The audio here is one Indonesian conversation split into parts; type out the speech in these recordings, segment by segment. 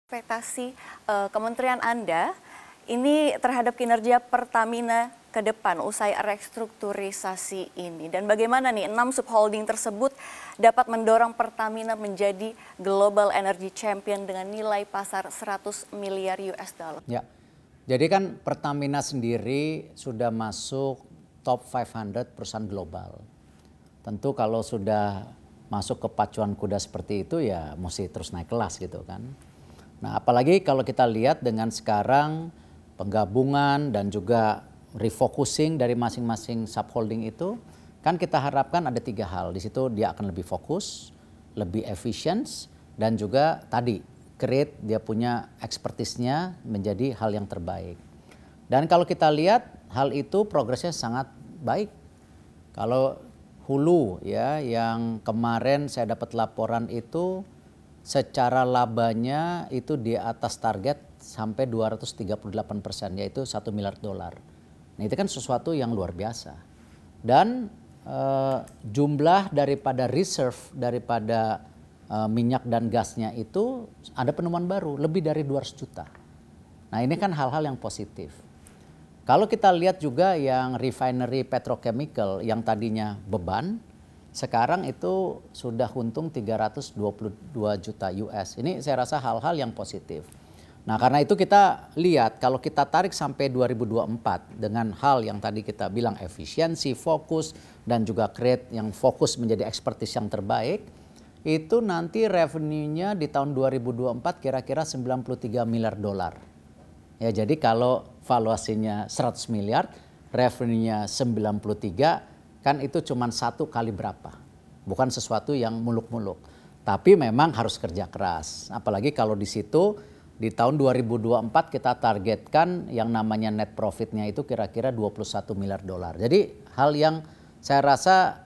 Ekspektasi Kementerian Anda ini terhadap kinerja Pertamina ke depan usai restrukturisasi ini, dan bagaimana nih 6 subholding tersebut dapat mendorong Pertamina menjadi global energy champion dengan nilai pasar 100 miliar US dollar. Ya, jadi kan Pertamina sendiri sudah masuk top 500 perusahaan global. Tentu kalau sudah masuk ke pacuan kuda seperti itu ya mesti terus naik kelas gitu kan. Nah, apalagi kalau kita lihat dengan sekarang penggabungan dan juga refocusing dari masing-masing subholding itu, kan kita harapkan ada 3 hal. Di situ dia akan lebih fokus, lebih efisien, dan juga tadi create dia punya expertise-nya menjadi hal yang terbaik. Dan kalau kita lihat hal itu progresnya sangat baik. Kalau hulu ya yang kemarin saya dapat laporan itu secara labanya itu di atas target sampai 238%, yaitu 1 miliar dolar. Nah, itu kan sesuatu yang luar biasa. Dan jumlah daripada reserve daripada minyak dan gasnya itu ada penemuan baru lebih dari 200 juta. Nah, ini kan hal-hal yang positif. Kalau kita lihat juga yang refinery petrochemical yang tadinya beban, sekarang itu sudah untung 322 juta US. Ini saya rasa hal-hal yang positif. Nah, karena itu kita lihat kalau kita tarik sampai 2024 dengan hal yang tadi kita bilang efisiensi, fokus, dan juga create yang fokus menjadi expertise yang terbaik, itu nanti revenue-nya di tahun 2024 kira-kira 93 miliar dolar. Ya, jadi kalau valuasinya 100 miliar, revenue-nya 93, kan itu cuma 1 kali berapa. Bukan sesuatu yang muluk-muluk. Tapi memang harus kerja keras. Apalagi kalau di situ di tahun 2024 kita targetkan yang namanya net profitnya itu kira-kira 21 miliar dolar. Jadi hal yang saya rasa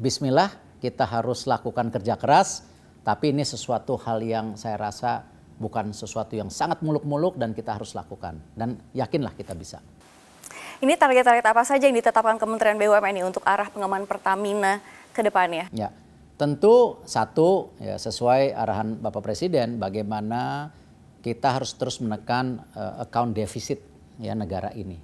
bismillah kita harus lakukan kerja keras. Tapi ini sesuatu hal yang saya rasa bukan sesuatu yang sangat muluk-muluk dan kita harus lakukan. Dan yakinlah kita bisa. Ini target-target apa saja yang ditetapkan Kementerian BUMN ini untuk arah pengembangan Pertamina ke depannya? Ya, tentu satu ya sesuai arahan Bapak Presiden bagaimana kita harus terus menekan account defisit ya negara ini.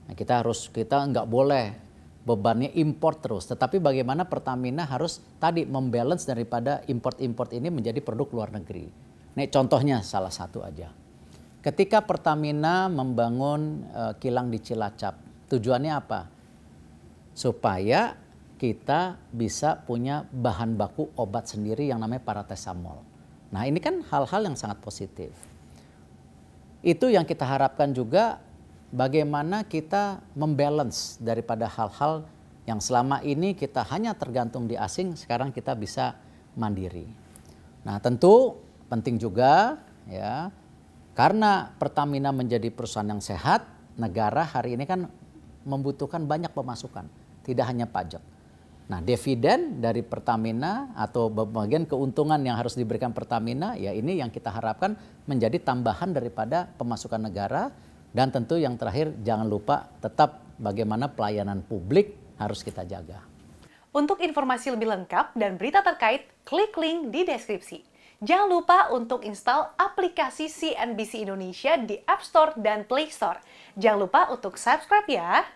Nah, kita nggak boleh bebannya import terus, tetapi bagaimana Pertamina harus tadi membalance daripada import ini menjadi produk luar negeri. Nih contohnya salah satu aja. Ketika Pertamina membangun kilang di Cilacap, tujuannya apa? Supaya kita bisa punya bahan baku obat sendiri yang namanya paracetamol. Nah, ini kan hal-hal yang sangat positif. Itu yang kita harapkan juga bagaimana kita membalance daripada hal-hal yang selama ini kita hanya tergantung di asing, sekarang kita bisa mandiri. Nah, tentu penting juga ya. Karena Pertamina menjadi perusahaan yang sehat, negara hari ini kan membutuhkan banyak pemasukan, tidak hanya pajak. Nah, dividen dari Pertamina atau bagian keuntungan yang harus diberikan Pertamina, ya ini yang kita harapkan menjadi tambahan daripada pemasukan negara. Dan tentu yang terakhir jangan lupa tetap bagaimana pelayanan publik harus kita jaga. Untuk informasi lebih lengkap dan berita terkait, klik link di deskripsi. Jangan lupa untuk install aplikasi CNBC Indonesia di App Store dan Play Store. Jangan lupa untuk subscribe ya.